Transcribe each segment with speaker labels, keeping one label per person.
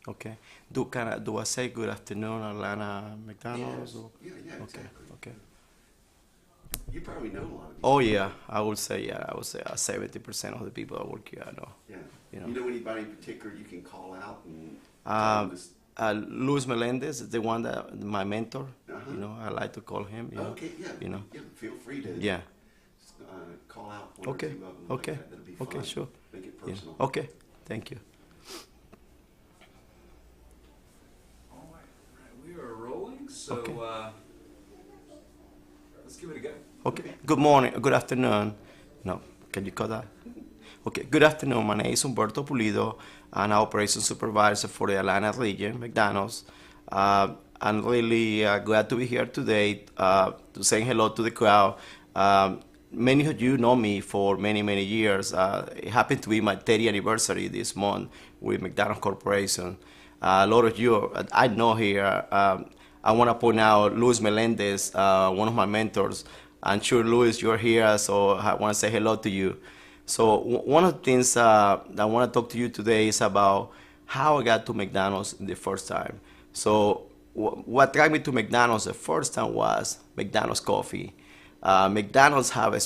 Speaker 1: Okay. Do I say good afternoon, Atlanta McDonald's?
Speaker 2: Yes.
Speaker 1: Or?
Speaker 2: Yeah,
Speaker 1: Okay.
Speaker 2: exactly.
Speaker 1: Okay.
Speaker 2: You probably know a lot of these
Speaker 1: Oh
Speaker 2: people.
Speaker 1: yeah, I would say 70% of the people that work here I know.
Speaker 2: Yeah.
Speaker 1: You know.
Speaker 2: You know anybody in particular you can call out and tell them
Speaker 1: Um,
Speaker 2: this?
Speaker 1: Luis Melendez is the one that my mentor.
Speaker 2: Uh-huh.
Speaker 1: You know, I like to call him.
Speaker 2: Okay, yeah.
Speaker 1: You know.
Speaker 2: Yeah, feel free to
Speaker 1: Yeah.
Speaker 2: call out one or
Speaker 1: Okay.
Speaker 2: two of them like
Speaker 1: Okay.
Speaker 2: that. That'll be
Speaker 1: Okay.
Speaker 2: fun.
Speaker 1: Sure.
Speaker 2: Make it
Speaker 1: Yeah.
Speaker 2: personal.
Speaker 1: Okay. Thank you.
Speaker 3: All right, we are rolling, so
Speaker 1: Okay.
Speaker 3: let's give it a go.
Speaker 1: Okay. Good morning. Good afternoon. No. Can you call that? Okay. Good afternoon. My name is Humberto Pulido. I'm an operations supervisor for the Atlanta region, McDonald's. I'm really glad to be here today to say hello to the crowd. Many of you know me for many, many years. It happened to be my 30th anniversary this month with McDonald's Corporation. A lot of you I know here. I want to point out Luis Melendez, one of my mentors. I'm sure, Luis, you're here, so I want to say hello to you. So one of the things that I want to talk to you today is about how I got to McDonald's the first time. So what got me to McDonald's the first time was McDonald's coffee. McDonald's have a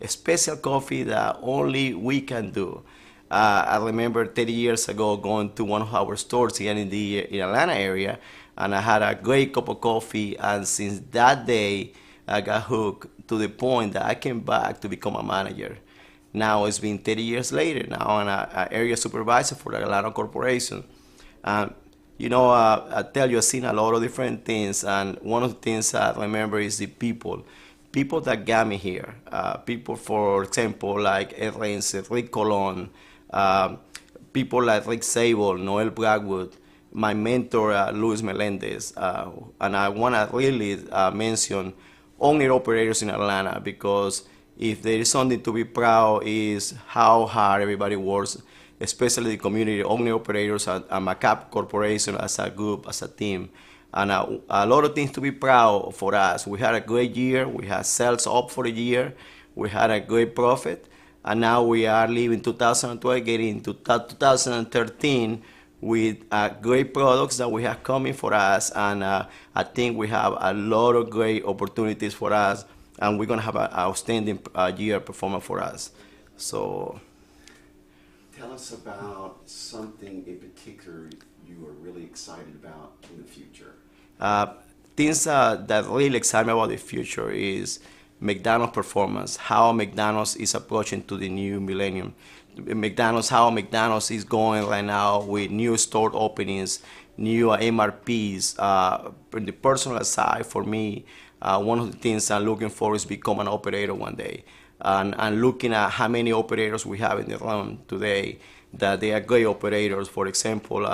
Speaker 1: special coffee that only we can do. I remember 30 years ago going to one of our stores here in the in Atlanta area, and I had a great cup of coffee. And since that day, I got hooked to the point that I came back to become a manager. Now it's been 30 years later. Now I'm an area supervisor for the Atlanta Corporation. Um, I tell you, I've seen a lot of different things, and one of the things I remember is the people. People that got me here. People, for example, like Ed Renz, Rick Colon, um, people like Rick Sable, Noel Blackwood, my mentor, Luis Melendez. And I want to really mention owner operators in Atlanta, because if there is something to be proud is how hard everybody works, especially the community owner operators at Macap Corporation as a group, as a team. And a lot of things to be proud for us. We had a great year. We had sales up for the year. We had a great profit. And now we are leaving 2012, getting into 2013 with great products that we have coming for us. And I think we have a lot of great opportunities for us. And we're going to have an outstanding year performance for us. So
Speaker 2: Tell us about something in particular you are really excited about in the future.
Speaker 1: Uh, things that really excite me about the future is McDonald's performance, how McDonald's is approaching to the new millennium. How McDonald's is going right now with new store openings, new MRPs. On the personal side, for me, one of the things I'm looking for is become an operator one day. And looking at how many operators we have in the room today, that they are great operators. For example,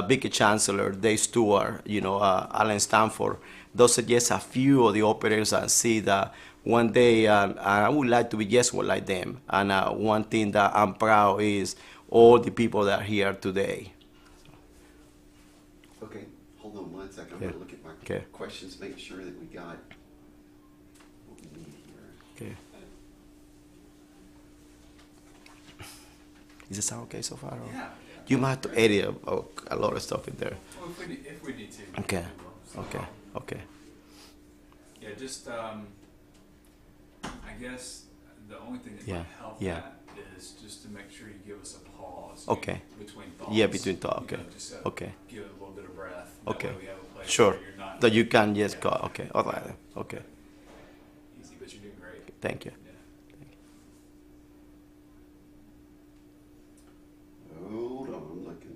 Speaker 1: Vicky Chancellor, Dave Stewart, Alan Stanford. Those are just a few of the operators I see that one day I would like to be just one like them. And one thing that I'm proud is all the people that are here today.
Speaker 2: Okay, hold on one second. I'm
Speaker 1: Okay.
Speaker 2: going to look at my
Speaker 1: Okay.
Speaker 2: questions, make sure that we got what we need here.
Speaker 1: Okay. Does it sound okay so far? Or?
Speaker 3: Yeah.
Speaker 1: You might have to edit a lot of stuff in there.
Speaker 3: Well, if we need to.
Speaker 1: Okay.
Speaker 3: we will. So,
Speaker 1: Okay. Okay.
Speaker 3: Yeah, just I guess the only thing that
Speaker 1: Yeah,
Speaker 3: might help
Speaker 1: yeah.
Speaker 3: that is just to make sure you give us a pause.
Speaker 1: Okay.
Speaker 3: Between thoughts.
Speaker 1: Yeah, between thoughts.
Speaker 3: You
Speaker 1: Okay.
Speaker 3: know, just
Speaker 1: Okay.
Speaker 3: give it a little bit of breath.
Speaker 1: Okay.
Speaker 3: That way we have a place
Speaker 1: Sure.
Speaker 3: where you're not
Speaker 1: That you can just
Speaker 3: Yeah.
Speaker 1: go. Okay. All right. Then. Okay.
Speaker 3: easy, but you're doing great.
Speaker 1: Thank you.
Speaker 3: Yeah.
Speaker 2: Hold on, I'm looking.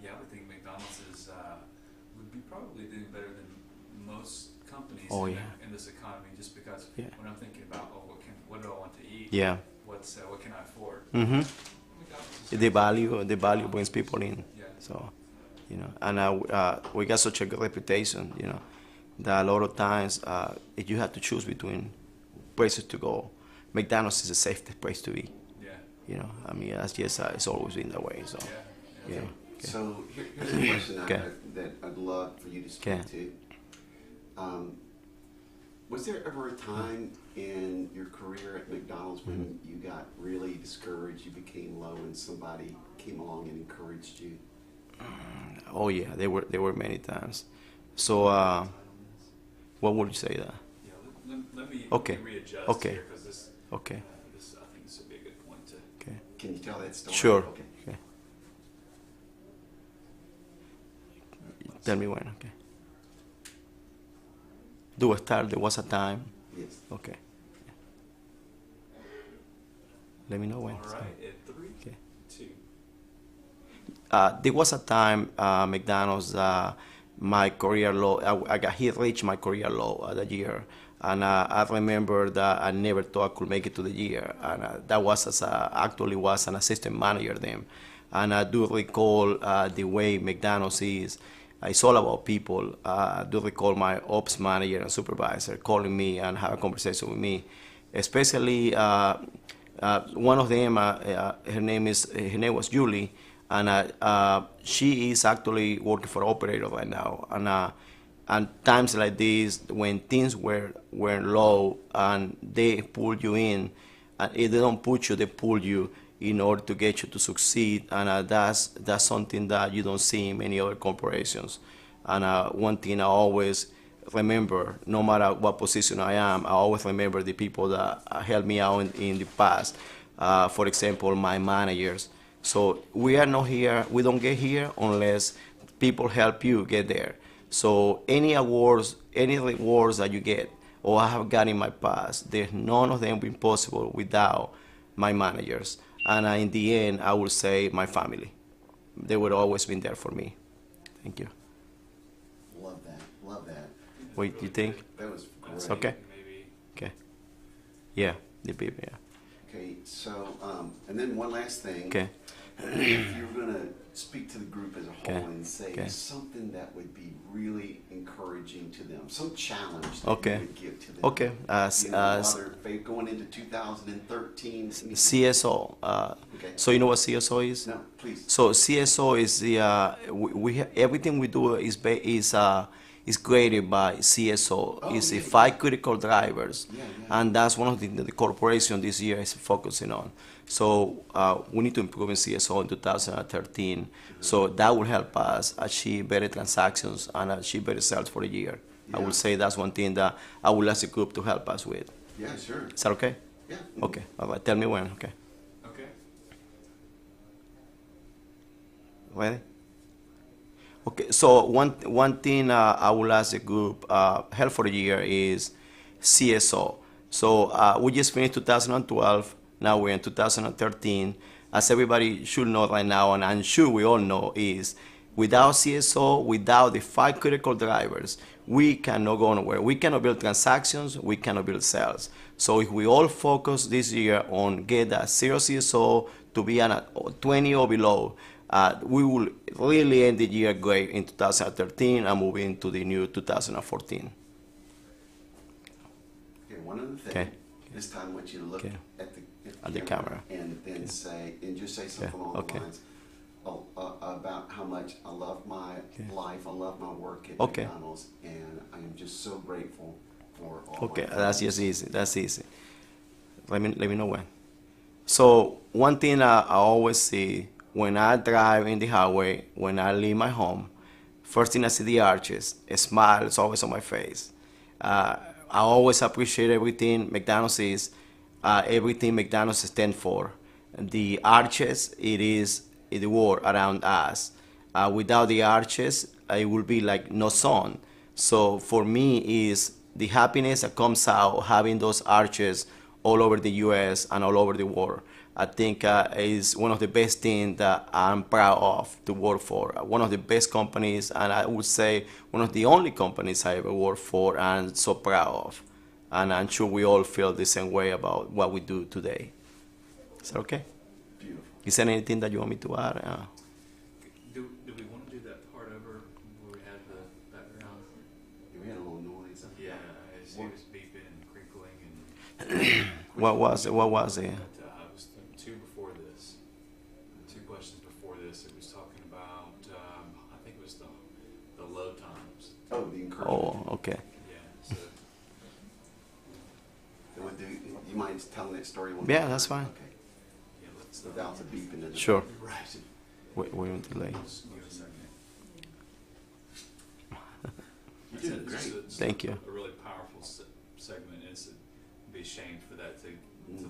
Speaker 3: Yeah, I would think McDonald's would be probably doing better than most companies
Speaker 1: Oh,
Speaker 3: in,
Speaker 1: yeah.
Speaker 3: in this economy, just because
Speaker 1: Yeah.
Speaker 3: when I'm thinking about what do I want to eat?
Speaker 1: Yeah.
Speaker 3: What can I afford?
Speaker 1: Mm-hmm.
Speaker 3: McDonald's is
Speaker 1: The value brings people in.
Speaker 3: Yeah.
Speaker 1: So, and we got such a good reputation, that a lot of times, if you have to choose between places to go, McDonald's is the safest place to be.
Speaker 3: Yeah.
Speaker 1: I mean, that's just, it's always been that way. So,
Speaker 3: Yeah.
Speaker 1: yeah.
Speaker 2: So here's a question
Speaker 1: Okay.
Speaker 2: that I'd love for you to speak
Speaker 1: Okay.
Speaker 2: to. Was there ever a time in your career at McDonald's when you got really discouraged, you became low, and somebody came along and encouraged you?
Speaker 1: Oh yeah, there were many times. So what would you say that?
Speaker 3: Yeah, let me
Speaker 1: Okay.
Speaker 3: readjust
Speaker 1: Okay.
Speaker 3: here because this,
Speaker 1: Okay.
Speaker 3: this I think this would be a good point to.
Speaker 1: Okay.
Speaker 2: Can you tell that story?
Speaker 1: Sure.
Speaker 2: Okay.
Speaker 1: Okay. Tell me when. Okay. Do a start. There was a time.
Speaker 2: Yes.
Speaker 1: Okay. Let me know when.
Speaker 3: All right, at 3,
Speaker 1: Okay.
Speaker 3: 2.
Speaker 1: There was a time McDonald's my career low. I got hit reached my career low that year, and I remember that I never thought I could make it to the year, and that was as actually was an assistant manager then, and I do recall the way McDonald's is. It's all about people. I do recall my ops manager and supervisor calling me and have a conversation with me, especially one of them. Her name was Julie, and she is actually working for operator right now. And times like this, when things were low and they pull you in, and if they don't push you, they pull you in order to get you to succeed. And that's something that you don't see in many other corporations. And one thing I always remember, no matter what position I am, I always remember the people that helped me out in the past. For example, my managers. So we are not here, we don't get here unless people help you get there. So any awards, any rewards that you get, or I have got in my past, there's none of them been possible without my managers. And in the end, I would say my family. They would always been there for me. Thank you.
Speaker 2: Love that. Love that.
Speaker 1: What do you think?
Speaker 2: That was great.
Speaker 1: It's okay?
Speaker 3: Maybe.
Speaker 1: Okay. Yeah, the people, yeah.
Speaker 2: Okay, so, and then one last thing.
Speaker 1: Okay.
Speaker 2: If you were going to speak to the group as a whole
Speaker 1: Okay.
Speaker 2: and say
Speaker 1: Okay.
Speaker 2: something that would be really encouraging to them, some challenge that
Speaker 1: Okay.
Speaker 2: you would give to them.
Speaker 1: Okay.
Speaker 2: You know, while they're going into 2013.
Speaker 1: CSO.
Speaker 2: Okay.
Speaker 1: So you know what CSO is?
Speaker 2: No, please.
Speaker 1: So CSO is the everything we do is graded by CSO.
Speaker 2: Oh,
Speaker 1: It's the
Speaker 2: yeah.
Speaker 1: 5 critical drivers,
Speaker 2: Yeah, yeah.
Speaker 1: and that's one of the corporation this year is focusing on. So we need to improve in CSO in 2013.
Speaker 2: Mm-hmm.
Speaker 1: So that will help us achieve better transactions and achieve better sales for the year. I
Speaker 2: Yeah.
Speaker 1: would say that's one thing that I would ask the group to help us with.
Speaker 2: Yeah, sure.
Speaker 1: Is that okay?
Speaker 2: Yeah.
Speaker 1: Okay. All right. Tell me when. Okay.
Speaker 3: Okay.
Speaker 1: Ready? Okay, so one thing I will ask the group help for the year is CSO. So we just finished 2012. Now we're in 2013. As everybody should know right now, and I'm sure we all know, is without CSO, without the 5 critical drivers, we cannot go nowhere. We cannot build transactions. We cannot build sales. So if we all focus this year on get that 0 CSO to be at 20 or below, we will really end the year great in 2013 and move into the new 2014.
Speaker 2: Okay, one other thing.
Speaker 1: Okay.
Speaker 2: This time I want you to look
Speaker 1: Okay.
Speaker 2: at the camera and then
Speaker 1: Okay.
Speaker 2: say, and just say something along
Speaker 1: Okay.
Speaker 2: the lines about how much I love my
Speaker 1: Okay.
Speaker 2: life, I love my work at
Speaker 1: Okay.
Speaker 2: McDonald's, and I am just so grateful for all
Speaker 1: Okay,
Speaker 2: my
Speaker 1: that's
Speaker 2: friends.
Speaker 1: just easy. That's easy. Let me know when. So one thing I always see when I drive in the highway, when I leave my home, first thing I see the arches. A smile is always on my face. I always appreciate everything McDonald's is, everything McDonald's stands for. The arches, it is the world around us. Without the arches, it will be like no sun. So for me, is the happiness that comes out having those arches all over the U.S. and all over the world. I think is one of the best things that I'm proud of to work for. One of the best companies, and I would say one of the only companies I ever worked for and so proud of. And I'm sure we all feel the same way about what we do today. Is that okay?
Speaker 2: Beautiful.
Speaker 1: Is there anything that you want me to add?
Speaker 3: Do we want to do that part over where we had the background?
Speaker 2: We had a little noise.
Speaker 3: Yeah, I see it was beeping and crinkling and.
Speaker 1: What was it? What was it?
Speaker 3: It was the 2 before this. The 2 questions before this. It was talking about. I think it was the low times.
Speaker 2: Oh, the encouragement.
Speaker 1: Oh, okay.
Speaker 3: Yeah. So
Speaker 2: mind telling that story one
Speaker 1: Yeah,
Speaker 2: more
Speaker 1: that's
Speaker 2: time?
Speaker 1: fine.
Speaker 2: Okay.
Speaker 3: Yeah, let's
Speaker 2: Without the beeping in the
Speaker 1: Sure.
Speaker 2: Right.
Speaker 1: We won't delay.
Speaker 3: Just give it a second.
Speaker 2: You're doing
Speaker 3: It's
Speaker 2: great.
Speaker 3: just
Speaker 1: Thank you.
Speaker 3: A really powerful segment. It's be ashamed for that to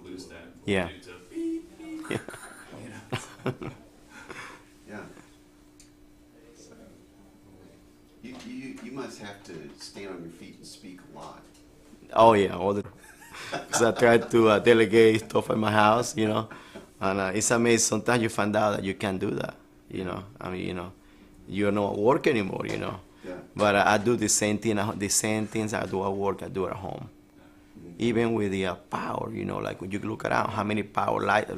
Speaker 3: lose that.
Speaker 1: Yeah.
Speaker 3: Due to beep, beep,
Speaker 1: Yeah.
Speaker 3: you know.
Speaker 2: Yeah.
Speaker 3: So,
Speaker 2: You must have to stand on your feet and speak a lot.
Speaker 1: Oh yeah, all the. Because I try to delegate stuff at my house, you know, and it's amazing. Sometimes you find out that you can't do that, you know. I mean, you know, you're not at work anymore, you know.
Speaker 2: Yeah.
Speaker 1: But I do the same thing. The same things I do at work, I do at home. Even with the power, you know, like when you look around, how many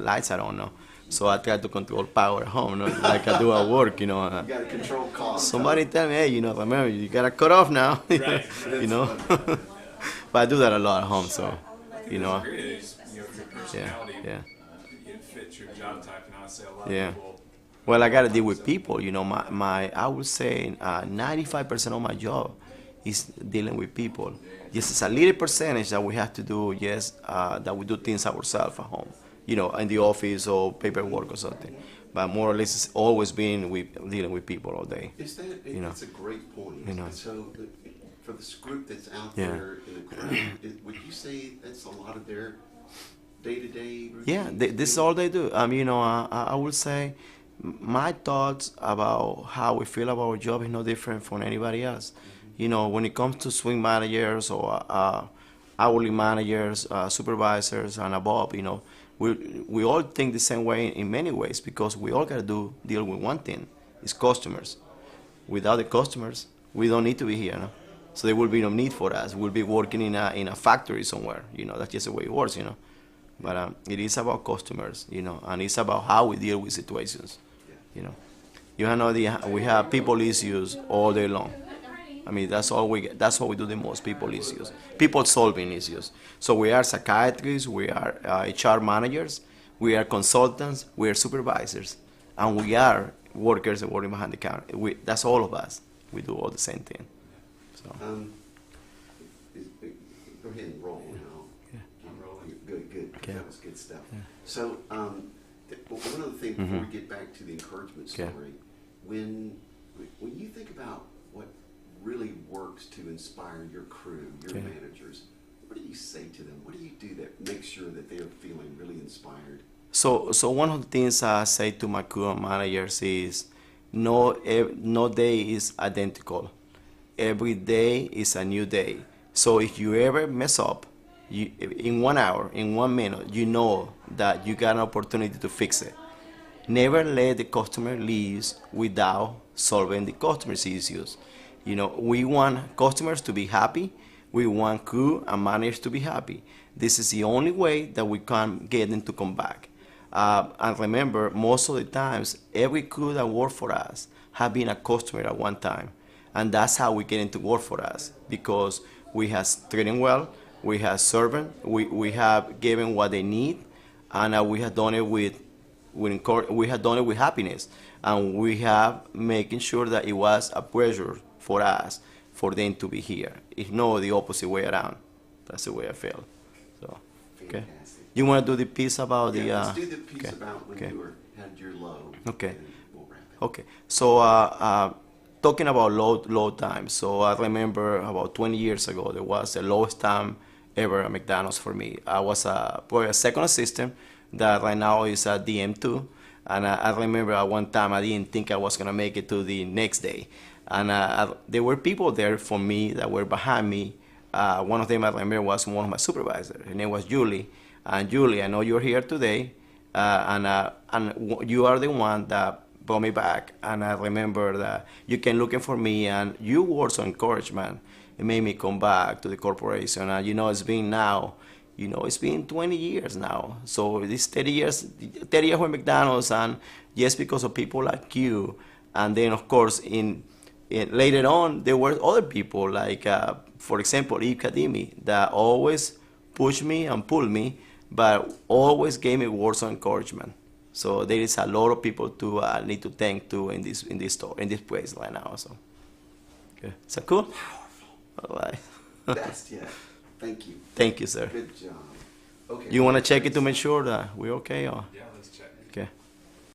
Speaker 1: lights I don't know. So I try to control power at home, you know, like I do at work, you know.
Speaker 2: You got to control costs.
Speaker 1: Somebody tell me, hey, you know, remember, you gotta cut off now,
Speaker 3: Right,
Speaker 1: you know. But I do that a lot at home, so, you know.
Speaker 3: Great is, you know, your personality,
Speaker 1: yeah.
Speaker 3: It fits your job type. You know, I say a lot
Speaker 1: Yeah.
Speaker 3: of people.
Speaker 1: Well, I gotta deal with people, you know. I would say 95% of my job is dealing with people. Just it's a little percentage that we have to do, yes, that we do things ourselves at home, you know, in the office or paperwork or something. But more or less, it's always been dealing with people all day.
Speaker 2: Is that,
Speaker 1: You know.
Speaker 2: it's a great point.
Speaker 1: You know.
Speaker 2: So for this group that's out
Speaker 1: Yeah.
Speaker 2: there in the crowd, would you say that's a lot of their day-to-day routine?
Speaker 1: Yeah, this is all they do. You know, I would say my thoughts about how we feel about our job is no different from anybody else. You know, when it comes to swing managers or hourly managers, supervisors, and above, you know, we all think the same way in many ways because we all got to deal with one thing: it's customers. Without the customers, we don't need to be here, no? So there will be no need for us. We'll be working in a factory somewhere, you know. That's just the way it works, you know. But it is about customers, you know, and it's about how we deal with situations, you know. You have no idea. We have people issues all day long. I mean, that's all we get. That's what we do the most: people issues, people solving issues. So we are psychiatrists, we are HR managers, we are consultants, we are supervisors, and we are workers that working behind the counter. That's all of us. We do all the same thing. So.
Speaker 2: Go ahead and roll now.
Speaker 1: Yeah.
Speaker 2: I'm rolling. Good.
Speaker 1: Okay.
Speaker 2: That was good stuff.
Speaker 1: Yeah.
Speaker 2: So, one other thing before we get back to the encouragement
Speaker 1: Okay.
Speaker 2: story, when you think about what really works to inspire your crew, your
Speaker 1: Okay.
Speaker 2: managers, what do you say to them? What do you do that makes sure that they're feeling really inspired?
Speaker 1: So one of the things I say to my crew and managers is, no day is identical. Every day is a new day. So if you ever mess up, in 1 hour, in 1 minute, you know that you got an opportunity to fix it. Never let the customer leave without solving the customer's issues. You know, we want customers to be happy. We want crew and managers to be happy. This is the only way that we can get them to come back. And remember, most of the times, every crew that worked for us have been a customer at one time. And that's how we get into work for us, because we have treated them well, we have served them, we have given what they need, and we have done it we have done it with happiness. And we have making sure that it was a pleasure for us, for them to be here. It's not the opposite way around. That's the way I feel. So, okay.
Speaker 2: Fantastic.
Speaker 1: You want to do the piece about the?
Speaker 2: Yeah, let's do the piece
Speaker 1: okay.
Speaker 2: about when
Speaker 1: Okay.
Speaker 2: you had your low.
Speaker 1: Okay.
Speaker 2: And we'll wrap it.
Speaker 1: Okay, so talking about low time. So I remember about 20 years ago, there was the lowest time ever at McDonald's for me. I was probably a second assistant that right now is a DM2. And I remember at one time I didn't think I was going to make it to the next day. And there were people there for me that were behind me. One of them I remember was one of my supervisors. Her name was Julie. And Julie, I know you're here today. And you are the one that brought me back. And I remember that you came looking for me, and you were so encouragement. It made me come back to the corporation. And it's been now, it's been 20 years now. So this 30 years with McDonald's, and just because of people like you. And then, of course, later on, there were other people like, for example, Eve Kadimi, that always pushed me and pulled me, but always gave me words of encouragement. So there is a lot of people to need to thank to in this store, in this place right now. So, okay, is that cool?
Speaker 2: Powerful.
Speaker 1: All right.
Speaker 2: Best yet. Thank you.
Speaker 1: Thank you, sir.
Speaker 2: Good job. Okay.
Speaker 1: You want to check it to make sure that we're okay? Or?
Speaker 3: Yeah,